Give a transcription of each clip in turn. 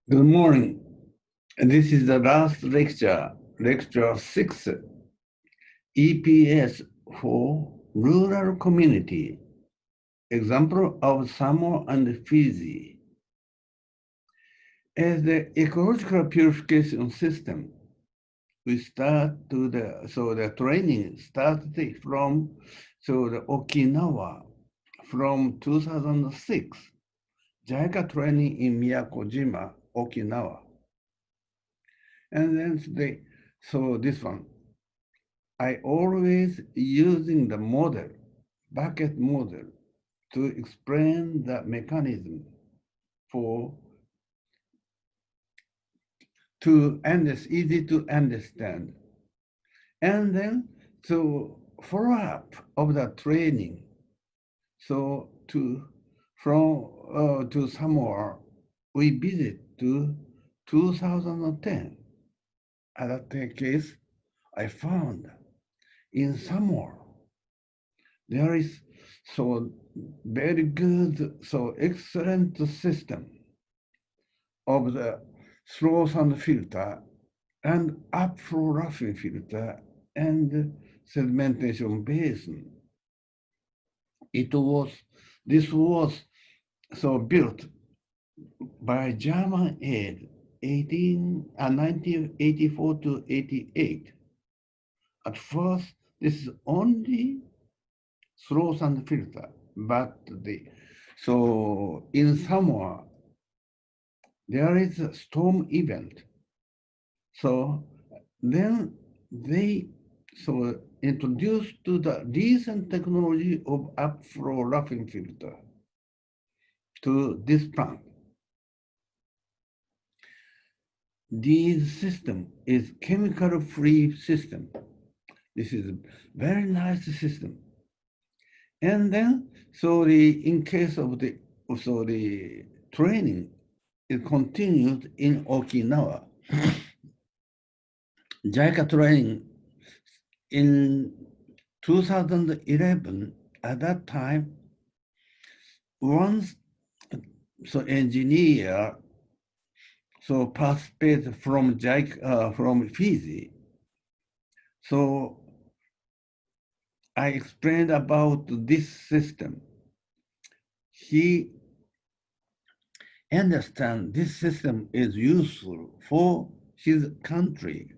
Good morning. This is the last lecture, lecture 6, EPS for rural community, example of Samoa and Fiji. As the ecological purification system, we start to the training started from the Okinawa from 2006, JICA training in Miyakojima, Okinawa. And then this one, I always using the model, bucket model, to explain the mechanism for easy to understand. And then to follow up of the training. So to Samoa, we visit to 2010. At that case, I found in Samoa there is so very good, so excellent system of the slow sound filter and upflow roughing filter and sedimentation basin. This was so built by German aid 1984 to 88. At first, this is only slow sound filter, but in Samoa, there is a storm event. So then they introduced to the recent technology of upflow roughing filter to this plant. This system is chemical-free system. This is a very nice system. And then, in case of the training, it continued in Okinawa. JICA training in 2011, at that time, once engineer participated from JICA, from Fiji. So I explained about this system. He understand this system is useful for his country.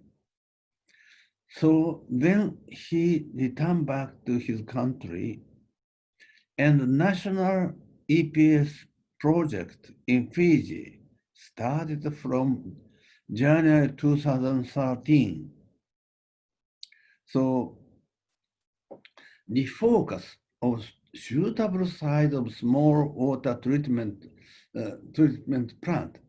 So then he returned back to his country, and the national EPS project in Fiji started from January 2013. So the focus of suitable size of small water treatment plant,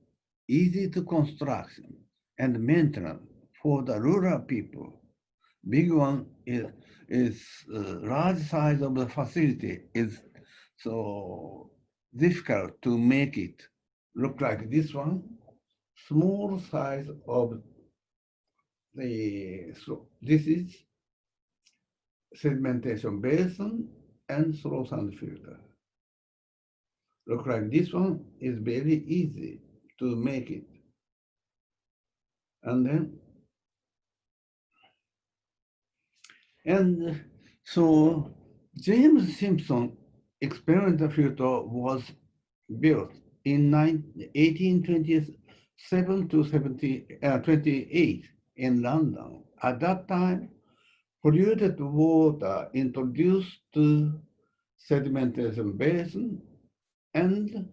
easy to construction and maintenance for the rural people. Big one is large size of the facility is so difficult to make it look like this one. Small size of this is sedimentation basin and slow sand filter. Look like this one is very easy to make it. And so James Simpson experimental filter was built in 1827 to 28 in London. At that time, polluted water introduced to sedimentation basin and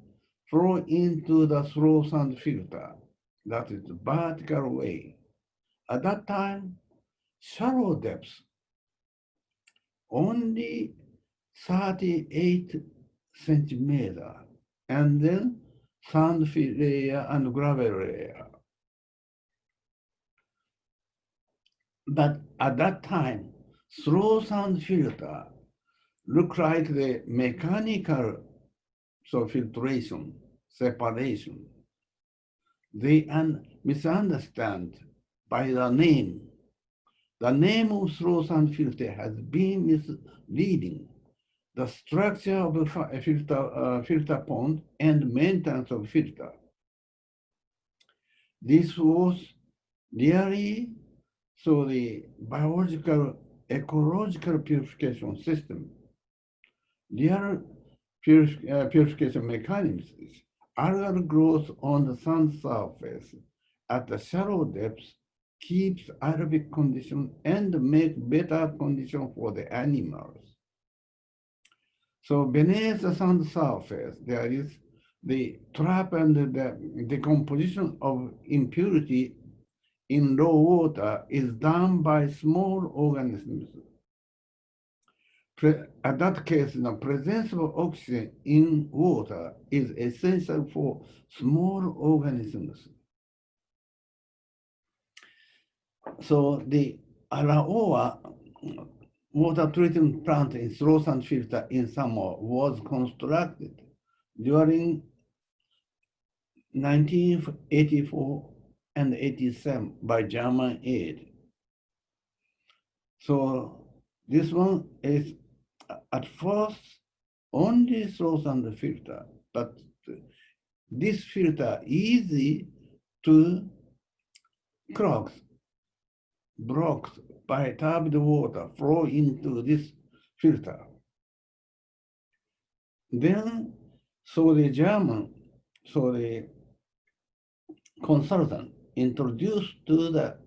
flow into the slow sand filter. That is the vertical way. At that time, shallow depths, only 38 centimeter, and then sand layer and gravel layer. But at that time, slow sand filter looked like the mechanical filtration, separation. They misunderstand by the name. The name of slow sand filter has been misleading. The structure of a filter pond and maintenance of filter. This was really the biological ecological purification system. Real purification mechanisms. Algal growth on the sun surface at the shallow depths keeps aerobic condition and make better condition for the animals. So beneath the sun surface, there is the trap and the decomposition of impurity in low water is done by small organisms. At that case, the presence of oxygen in water is essential for small organisms. So the Alaoa water treatment plant in slow sand filter in Samoa was constructed during 1984 and 87 by German aid. So this one is at first only slow sand filter, but this filter easy to clog, blocked by turbid water flow into this filter. Then, the consultant introduced to the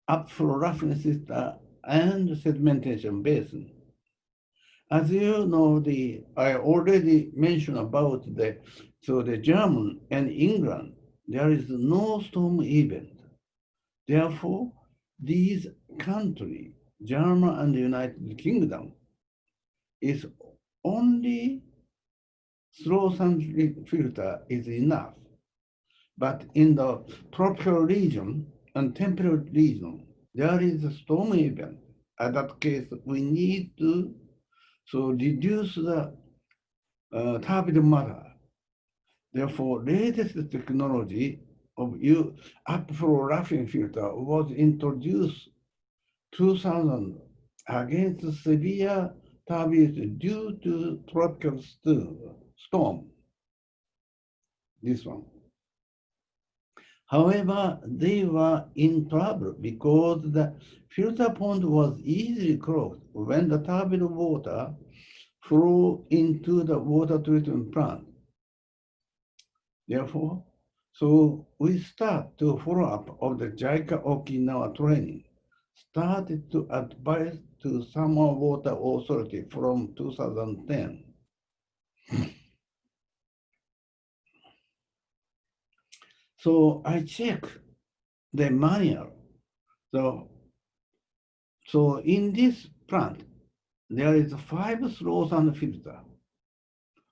upflow roughness system and sedimentation basin. As you know, I already mentioned about the German and England, there is no storm event. Therefore, these countries, Germany and the United Kingdom, is only slow sand filter is enough. But in the tropical region and temperate region, there is a storm event. In that case, we need to reduce the turbid matter. Therefore, latest technology of upflow roughing filter was introduced 2000 against severe turbidity due to tropical storm. This one. However, they were in trouble because the filter pond was easily clogged when the turbid water flew into the water treatment plant. Therefore, we start to follow up of the JICA Okinawa training, started to advise to Samoa Water Authority from 2010. So I check the manual. So in this plant, there is 5 slow sand filter.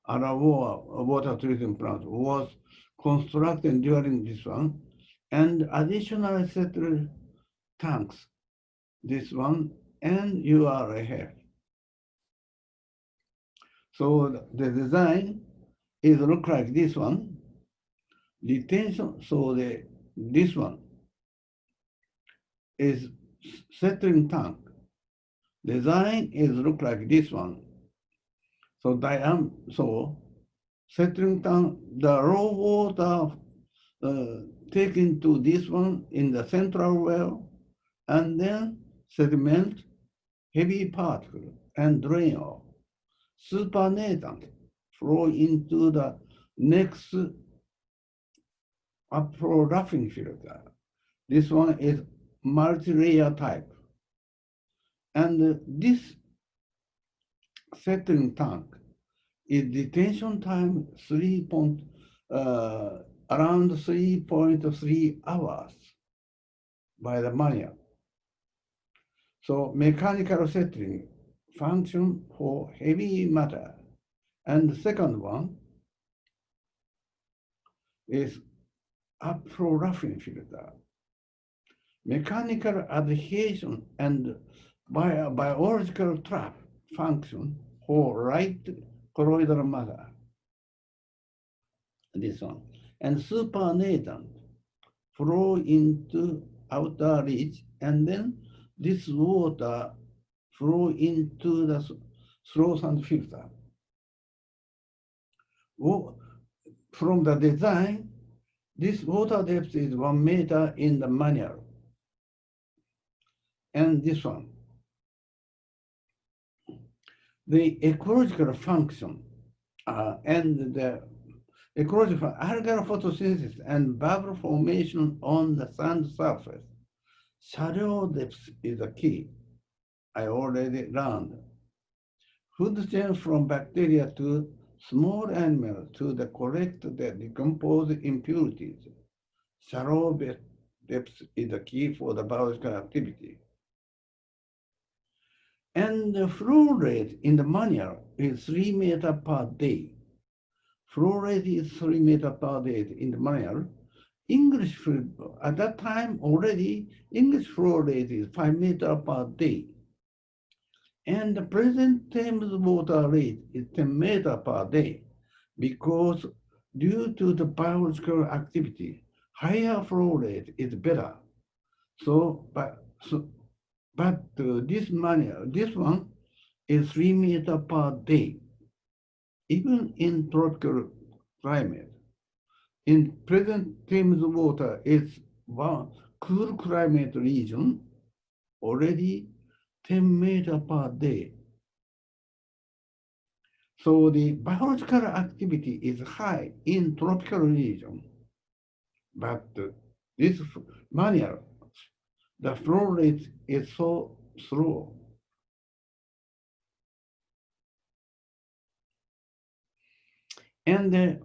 Alaoa water treatment plant was constructed during this one, and additional settled tanks, this one, and URF. So the design is look like this one. Detention, this one is settling tank. Design is look like this one. Settling tank, the raw water taken to this one in the central well, and then sediment, heavy particle, and drain off. Supernatant flow into the next upflow roughing filter. This one is multi-layer type. And this settling tank is detention time around 3.3 hours by the manual. So mechanical settling function for heavy matter. And the second one is upflow roughing filter. Mechanical adhesion and biological trap function for light colloidal matter. This one. And supernatant flow into outer reach, and then this water flow into the slow sand filter. from the design, this water depth is 1 meter in the manual. And this one. The ecological function and the ecological algal photosynthesis and bubble formation on the sand surface. Shallow depth is the key. I already learned. Food chain from bacteria to small animals to the collect the decomposed impurities. Shallow depth is the key for the biological activity. And the flow rate in the manual is 3 meters per day. Flow rate is 3 meters per day in the manual. English flow, at that time already, English flow rate is 5 meters per day. And the present Thames water rate is 10 meters per day because due to the biological activity, higher flow rate is better. But this one is 3 meters per day, even in tropical climate. In present Thames water is one cool climate region, already 10 meters per day. So the biological activity is high in tropical region, but this manual, the flow rate is so slow. And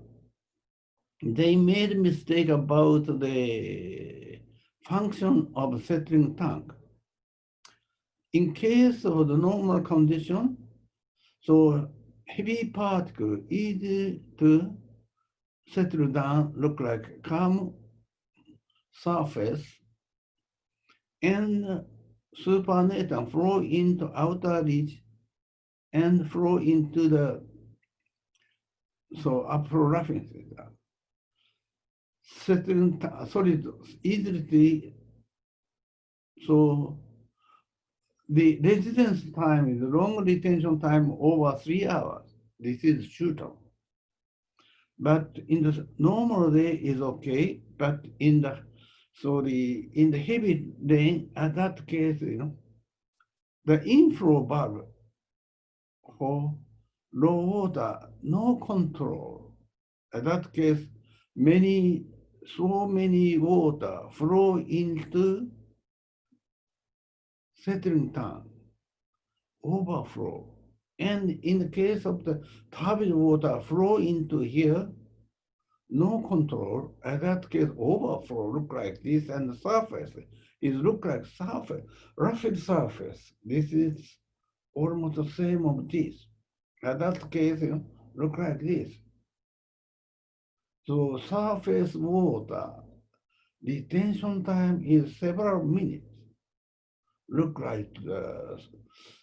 they made a mistake about the function of settling tank. In case of the normal condition, so heavy particle easy to settle down, look like calm surface, and supernatant flow into outer ridge and flow into the upper roughing system. Settling solid easily, so the residence time is long retention time over 3 hours. This is suitable. But in the normal day is okay, but in the heavy rain, at that case, the inflow valve for low water, no control. At that case, so many water flow into settling tank, overflow. And in the case of the turbid water flow into here, no control, at that case overflow look like this, and the surface is look like surface, roughed surface. This is almost the same of this. At that case, look like this. So surface water retention time is several minutes. Look like the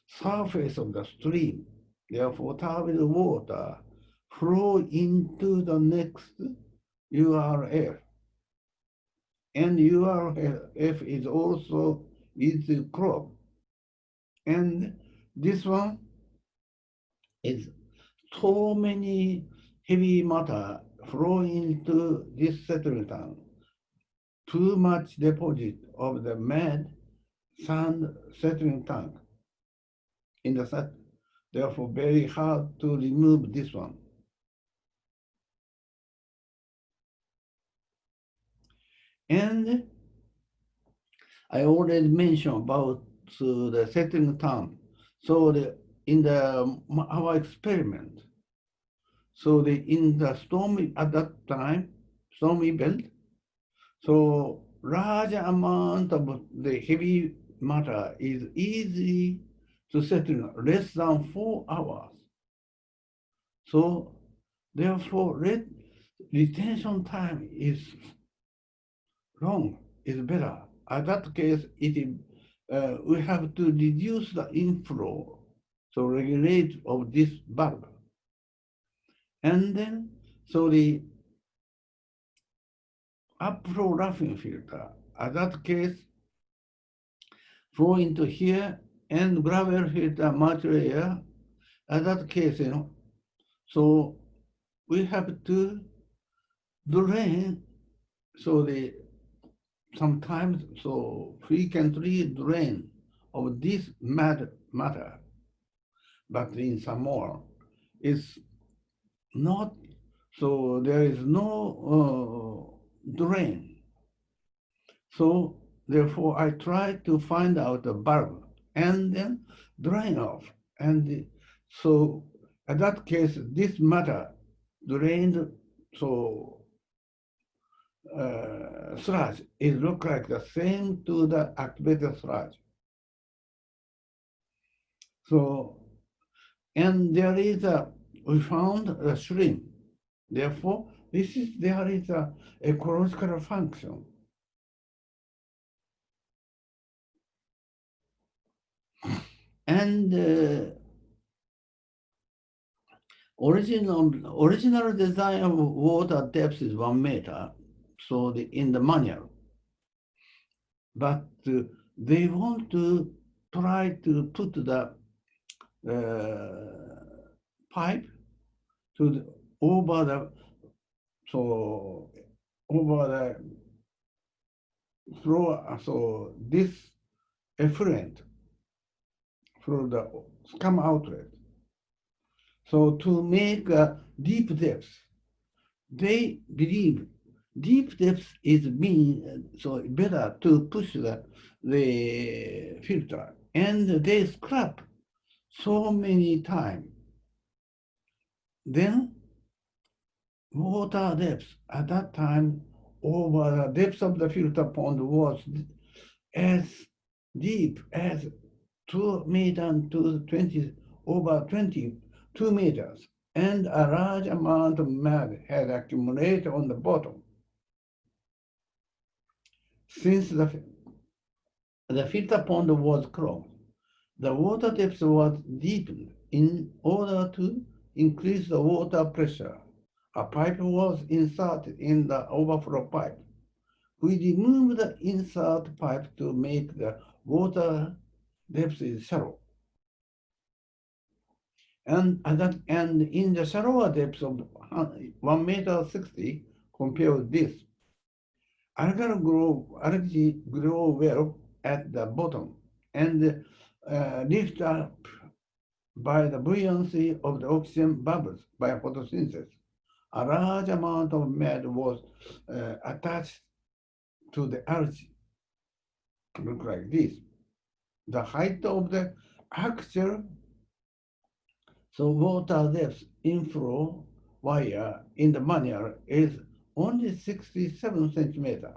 surface of the stream. Therefore, turbid water flow into the next URL. And URF is also with crop. And this one is so many heavy matter flow into this settling tank. Too much deposit of the mud sand settling tank in the set. Therefore, very hard to remove this one. And I already mentioned about the settling tank. So in our experiment, so in the storm at that time, storm event, so large amount of the heavy matter is easy to settle less than 4 hours. So therefore, retention time is long, is better. At that case, we have to reduce the inflow, so regulate of this valve. And then, so the upflow roughing filter, at that case, flow into here and gravel filter much layer, at that case, so we have to drain, so the sometimes so frequently drain of this matter, but in Samoa is not, so there is no drain. So therefore I try to find out the bulb and then drain off. And so in that case, this matter drained, so sludge, it look like the same to the activated sludge. So, and there is we found a shrimp. Therefore, there is a ecological function. And original design of water depth is 1 meter, so in the manual. But they want to try to put the pipe to over the, so over the floor, so this effluent from the scum outlet. So to make a deep depth, they believe deep depth is being so better to push the filter, and they scrap so many times. Then water depth at that time over the depth of the filter pond was as deep as 2 meters to 20, over 22 meters, and a large amount of mud had accumulated on the bottom. Since the filter pond was closed, the water depth was deepened in order to increase the water pressure. A pipe was inserted in the overflow pipe. We removed the insert pipe to make the water depth is shallow. And in the shallower depth of 1 meter 60, compared with this, algae grow well at the bottom and lift up by the buoyancy of the oxygen bubbles by photosynthesis. A large amount of mud was attached to the algae. Look like this. The height of the actual water depth inflow wire in the manual is only 67 centimeters.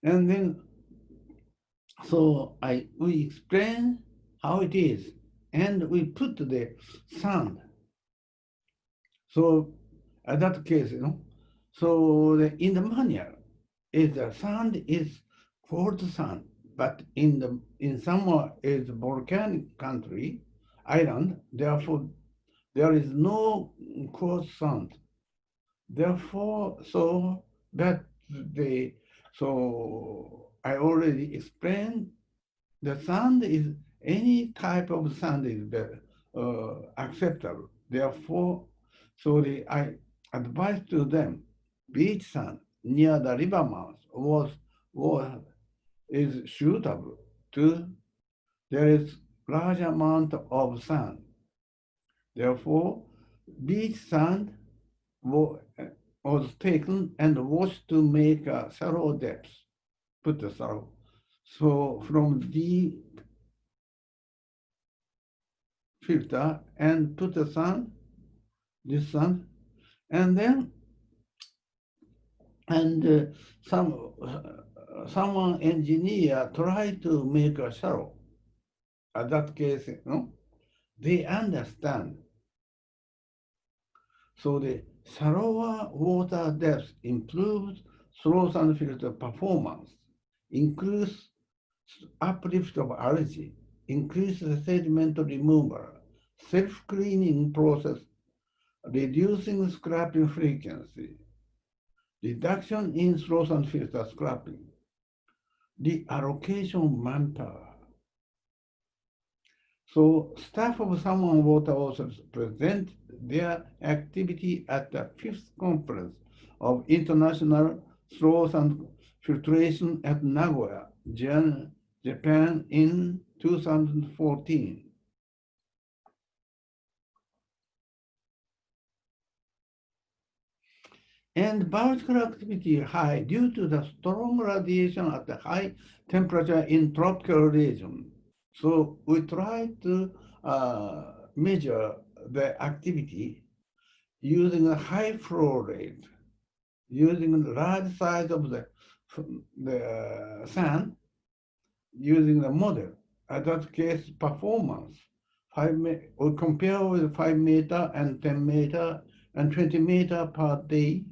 And then, so we explain how it is, and we put the sand. So in that case, so in the manual, the sand is cold sand, but in somewhere is volcanic country, island, therefore there is no cold sand. Therefore, so that the so I already explained the sand is any type of sand is acceptable. Therefore, so I advise to them beach sand near the river mouth was is suitable to there is large amount of sand. Therefore, beach sand was taken and washed to make a shallow depth. Put the shallow. So from the filter and put the sand, this sand, and then and someone engineer tried to make a shallow. In that case, they understand. So the shallower water depth improves slow sand filter performance, increase uplift of algae, increase the sediment removal, self-cleaning process, reducing scrapping frequency, reduction in slow sand filter scrapping, the allocation manpower. So staff of Salmon Water also present their activity at the fifth conference of International Slow and Filtration at Nagoya, Japan in 2014. And biological activity high due to the strong radiation at the high temperature in tropical region. So we try to measure the activity using a high flow rate, using the large size of the sand, using the model. In that case, performance. We compare with 5 meter and 10 meter and 20 meter per day.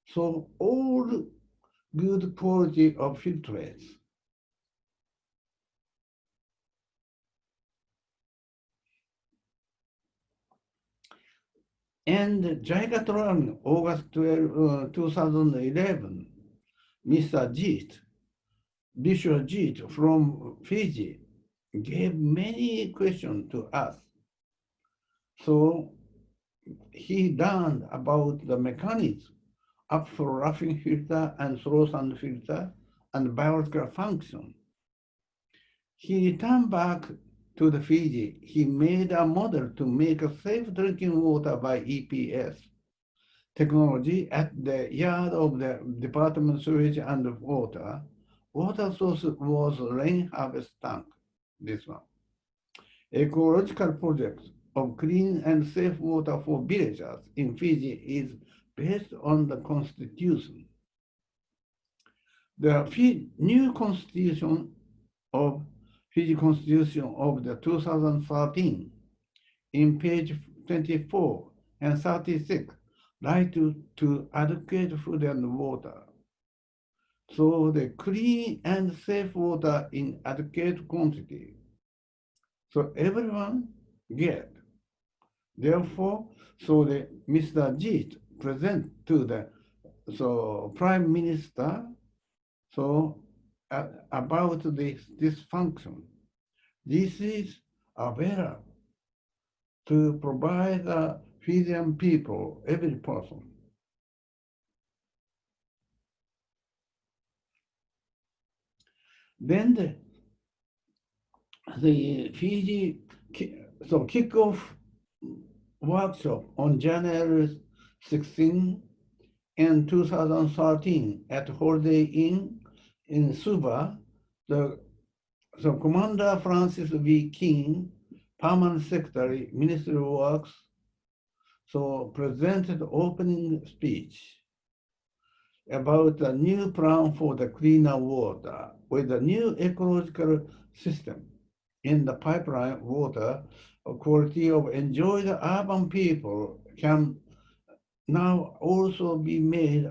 So all good quality of filtrates. And Gigatron, August 12, 2011, Mr. Jeet, Visual Jeet from Fiji, gave many questions to us. So he learned about the mechanism of roughing filter and slow sand filter and biological function. He returned back to the Fiji. He made a model to make a safe drinking water by EPS technology at the yard of the Department of Sewage and Water. Water source was rain harvest tank, this one. Ecological project of clean and safe water for villagers in Fiji is based on the constitution. The new constitution of Fiji Constitution of the 2013 in page 24 and 36 right to adequate food and water. So the clean and safe water in adequate quantity. So everyone get. Therefore, so the Mr. Jeet present to the Prime Minister about this function. This is available to provide the Fijian people, every person. Then the Fiji kickoff workshop on January 16 and 2013 at Holiday Inn in Suva. Commander Francis V. King, Permanent Secretary, Ministry of Works, presented opening speech about a new plan for the cleaner water with a new ecological system in the pipeline water quality of enjoyed urban people can now also be made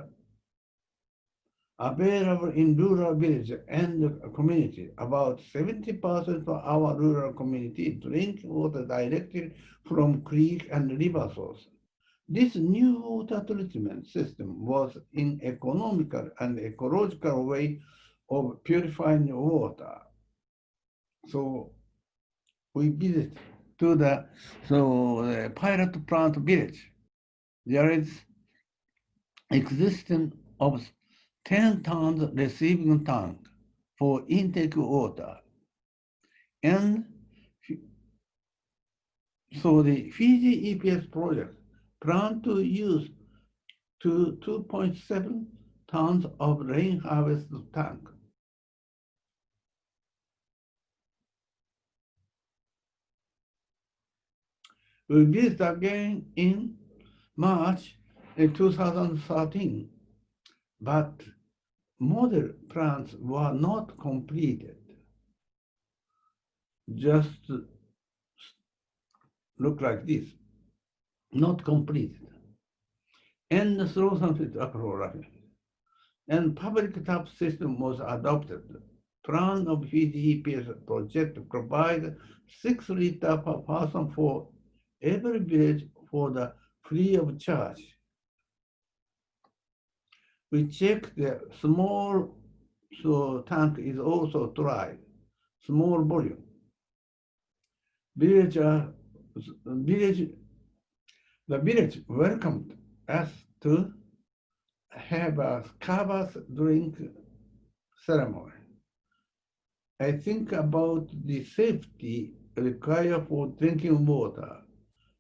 available in rural villages and communities. About 70% of our rural community drink water directly from creek and river sources. This new water treatment system was an economical and ecological way of purifying water. So we visit to the pilot plant village. There is existence of 10 tons receiving tank for intake water. And so the Fiji EPS project plan to use 2.7 tons of rain harvest tank. We visit again in March 2013, but model plans were not completed. Just look like this, not completed. And the slow sunset aquaculture. And public tap system was adopted. Plan of Fiji EPS project to provide 6 liters per person for every village for the free of charge. We check the small tank is also tried, small volume. Village, village, the village welcomed us to have a Kava's drink ceremony. I think about the safety required for drinking water.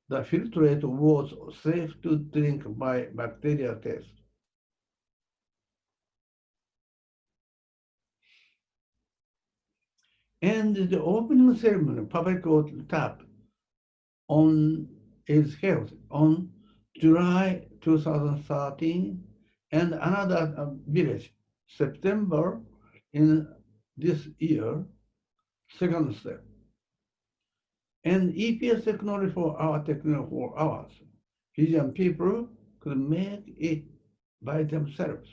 The filtrate was safe to drink by bacteria test. And the opening ceremony, public water tap, on is held on July 2013, and another village, September in this year, second step. And EPS technology for our technology for ours. Fijian people could make it by themselves.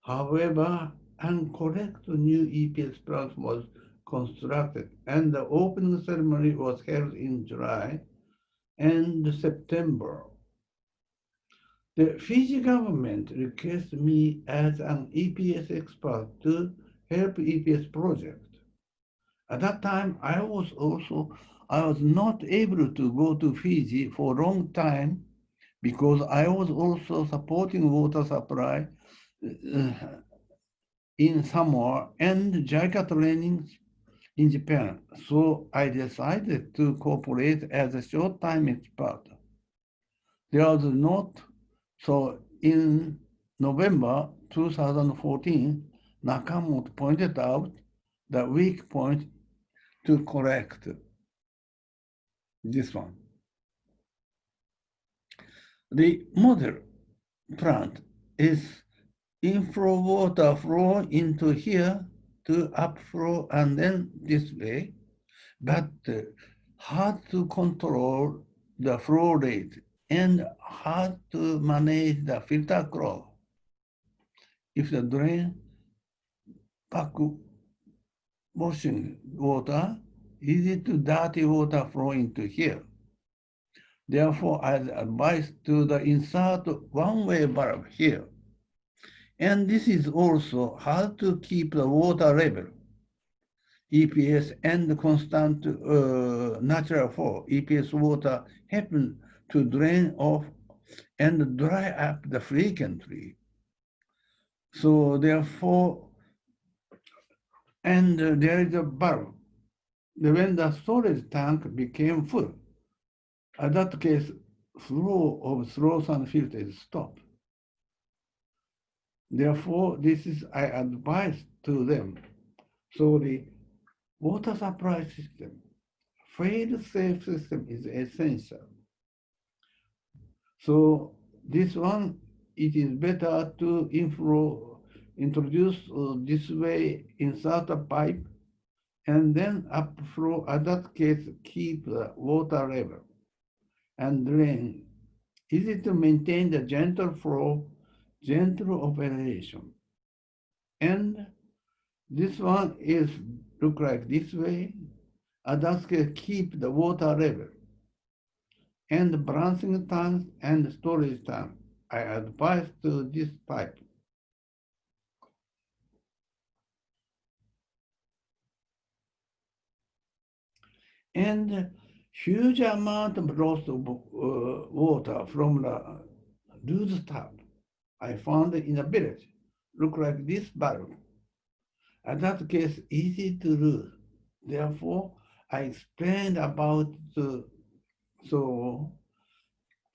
However, an correct new EPS plant was constructed, and the opening ceremony was held in July and September. The Fiji government requested me as an EPS expert to help EPS project. At that time, I was not able to go to Fiji for a long time because I was also supporting water supply uh, in Samoa and JICA trainings in Japan. So I decided to cooperate as a short-time expert. There was not, so in November 2014, Nakamoto pointed out the weak point to correct this one. The model plant is inflow water flow into here to upflow and then this way, but hard to control the flow rate and hard to manage the filter clog. If the drain back washing water, easy to dirty water flow into here. Therefore, I advise to the insert one-way valve here. And this is also how to keep the water level, EPS and constant natural flow. EPS water happen to drain off and dry up the frequently. So therefore, and there is a valve. When the storage tank became full, in that case, flow of slow sand filter is stopped. Therefore, this is I advise to them. So the water supply system, fail-safe system is essential. So this one, it is better to introduce this way, insert a pipe, and then upflow. In that case, keep the water level and drain. Easy to maintain the gentle flow, gentle operation. And this one is look like this way. And that can keep the water level. And balancing tank and storage tank. I advise to this pipe. And huge amount of loss of water from the loose tap I found in the village. Look like this valve. In that case, easy to lose. Therefore, I explained about the, so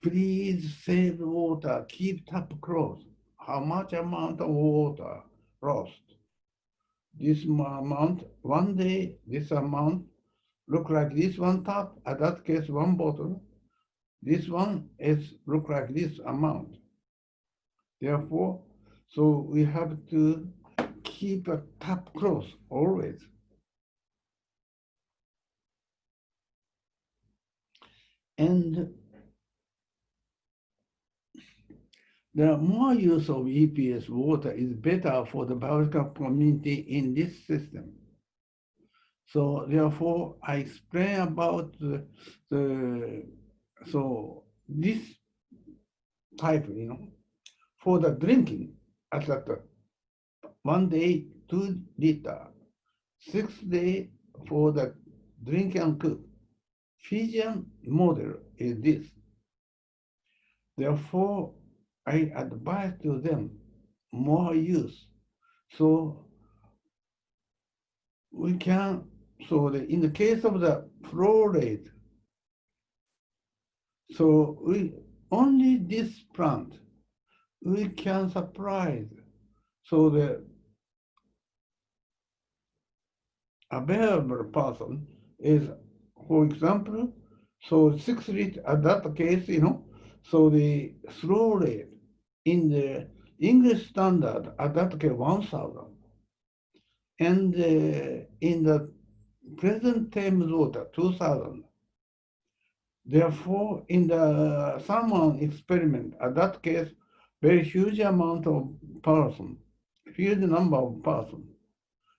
please save water, keep tap closed. How much amount of water lost? This amount, one day, this amount, look like this one tap, in that case, one bottle. This one is look like this amount. Therefore, so we have to keep a tap closed always. And the more use of EPS water is better for the biological community in this system. So therefore, I explain about so this type, for the drinking, at that 1 day, 2 liter, 6 day for the drink and cook. Fijian model is this. Therefore, I advise to them more use. So we can, in the case of the flow rate, so we only this plant we can supply. So the available person is, for example, so 6 liter at that case, so the flow rate in the English standard at that case 1,000. And in the present Thames water 2,000. Therefore, in the salmon experiment, at that case, very huge amount of person, huge number of person.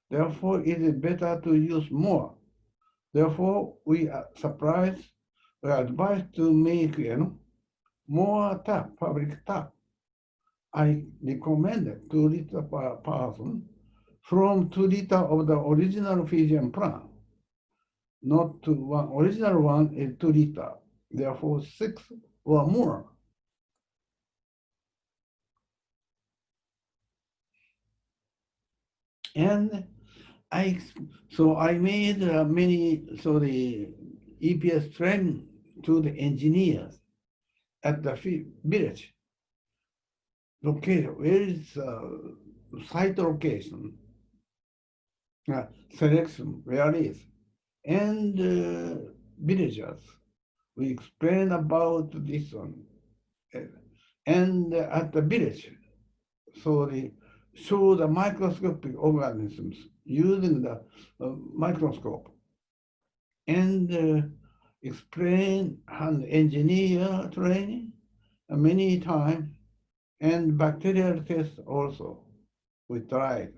Therefore, it is better to use more. Therefore, we are surprised, we are advised to make more tap, public tap. I recommend 2 liter per person from 2 liter of the original Fijian plant. Not to one, original one is 2 liter, therefore 6 or more. And I made many, the EPS training to the engineers at the village. Location, where is site location, selection, where is, and villagers. We explain about this one. And at the village, they show the microscopic organisms using the microscope and explain and engineer training many times, and bacterial test also we tried.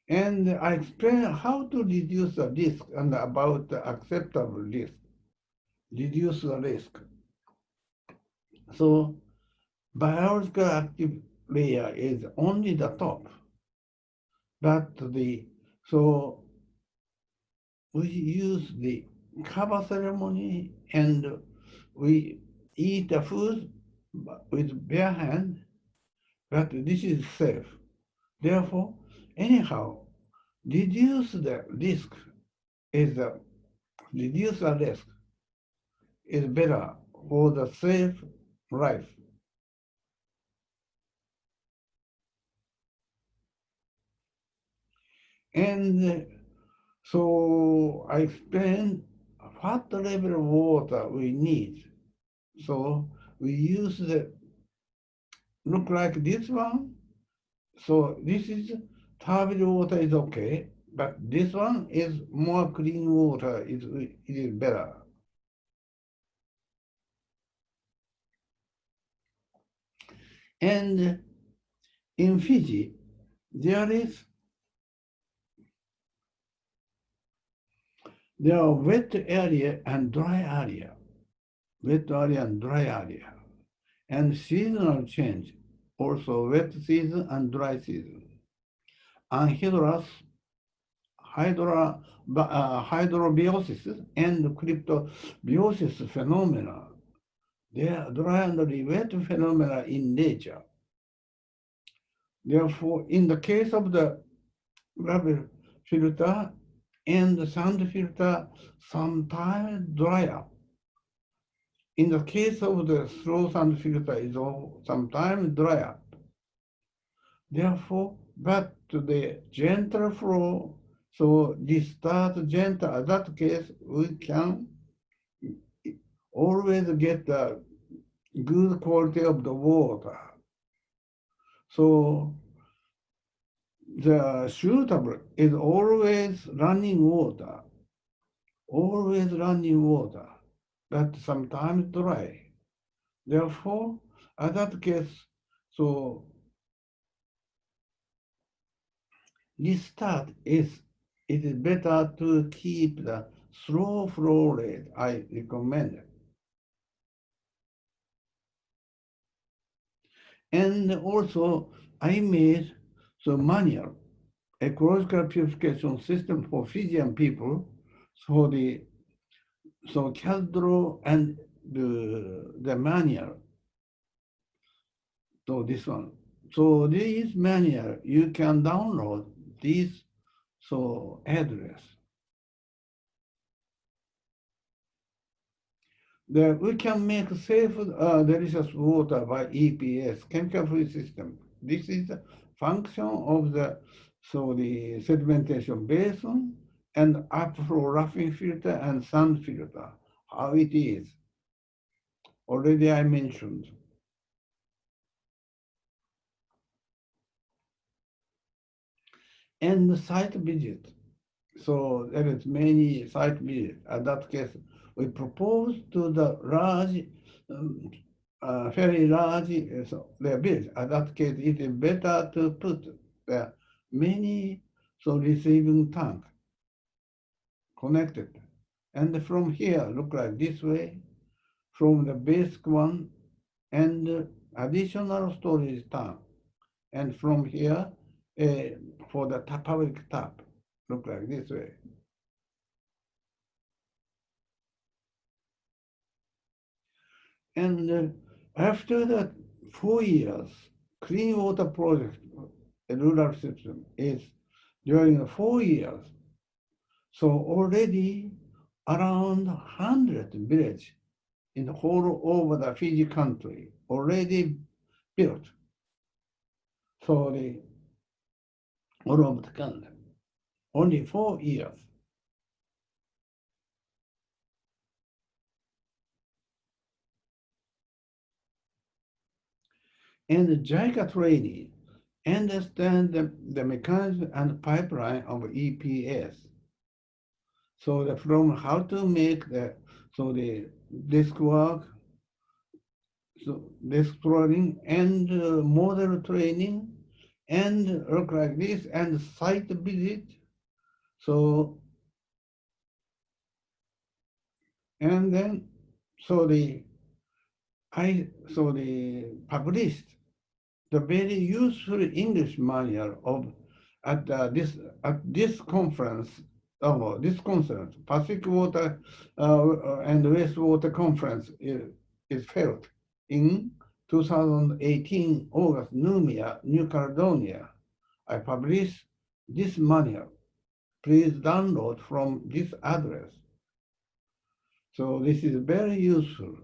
And I explain how to reduce the risk and about the acceptable risk, reduce the risk. So biological active layer is only the top, but we use the cover ceremony and we eat the food with bare hand, but this is safe. Therefore, anyhow, reduce the risk is better for the safe life. And so I explained what level of water we need. So we use look like this one. So this is turbid water is okay, but this one is more clean water, it is better. And in Fiji, there are wet area and dry area, and seasonal change, also wet season and dry season. Anhydrous hydrobiosis and cryptobiosis phenomena. They are dry and wet phenomena in nature. Therefore, in the case of the gravel filter and the sand filter, sometimes dry up. In the case of the slow sand filter, is sometimes dry up. Therefore, but the gentle flow, so restart gentle, in that case, we can always get the good quality of the water. So the suitable is always running water, but sometimes dry. Therefore, in that case, so restart it is better to keep the slow flow rate, I recommend it. And also, I made manual ecological purification system for Fijian people. So Caldro and the manual. So this one. So this manual you can download this address. We can make safe, delicious water by EPS, chemical-free system. This is a function of the sedimentation basin and upflow roughing filter and sand filter. How it is. Already I mentioned. And the site visit. So there is many site visits. In that case, we propose to the large, very large the village. In that case, it is better to put the many receiving tank connected. And from here, look like this way, from the basic one and additional storage tank. And from here, for the public tap, look like this way. And after that 4 years, clean water project, a rural system is during the 4 years. So already around 100 villages in the whole over the Fiji country already built. So all over the country, only 4 years. And the JICA training understand the mechanism and pipeline of EPS. So from how to make the desk work, desk training and model training and look like this and site visit. So and then published the very useful English manual of at this conference. This conference, Pacific Water and Wastewater Conference is held in 2018 August, Numia, New Caledonia. I published this manual. Please download from this address. So this is very useful.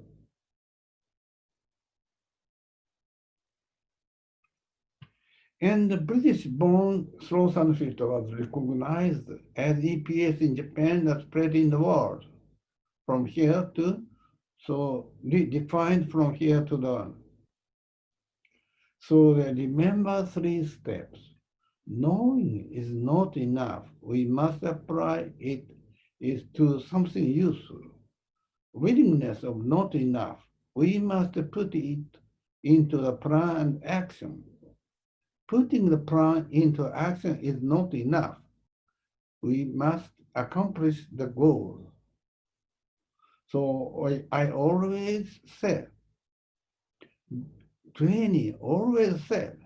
And the British-born slow sand filter was recognized as EPS in Japan and spread in the world. From here to, defined from here to the. So remember 3 steps. Knowing is not enough. We must apply it to something useful. Willingness of not enough. We must put it into the plan and action. Putting the plan into action is not enough. We must accomplish the goal. So I always said, training always said,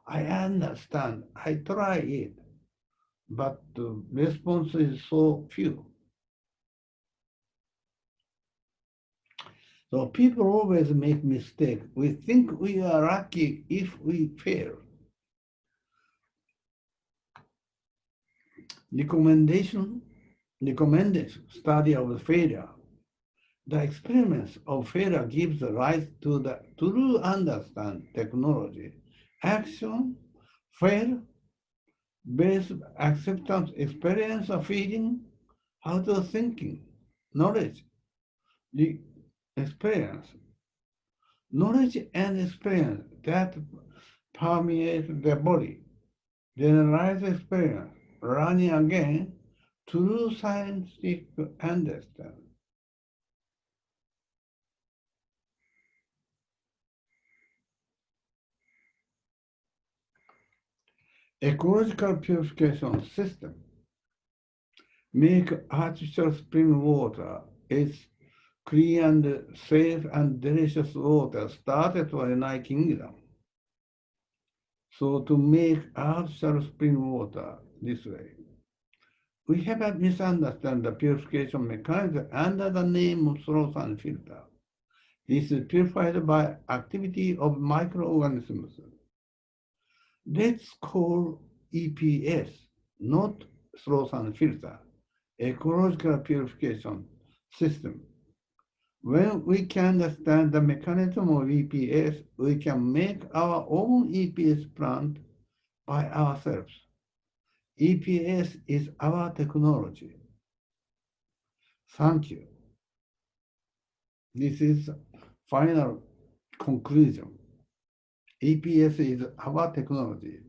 I understand, I try it, but the response is so few. So people always make mistakes. We think we are lucky if we fail. Recommended study of failure. The experience of failure gives rise to the true understand technology. Action, fail, based acceptance, experience of feeling, how to thinking, knowledge, the experience. Knowledge and experience that permeate the body. Generalized experience, learning again, true scientific understanding. Ecological purification system make artificial spring water is clean and safe and delicious water started for the United Kingdom. So to make artificial spring water, this way. We have misunderstood the purification mechanism under the name of Strosan filter. This is purified by activity of microorganisms. Let's call EPS, not Strosan filter, ecological purification system. When we can understand the mechanism of EPS, we can make our own EPS plant by ourselves. EPS is our technology. Thank you. This is final conclusion. EPS is our technology.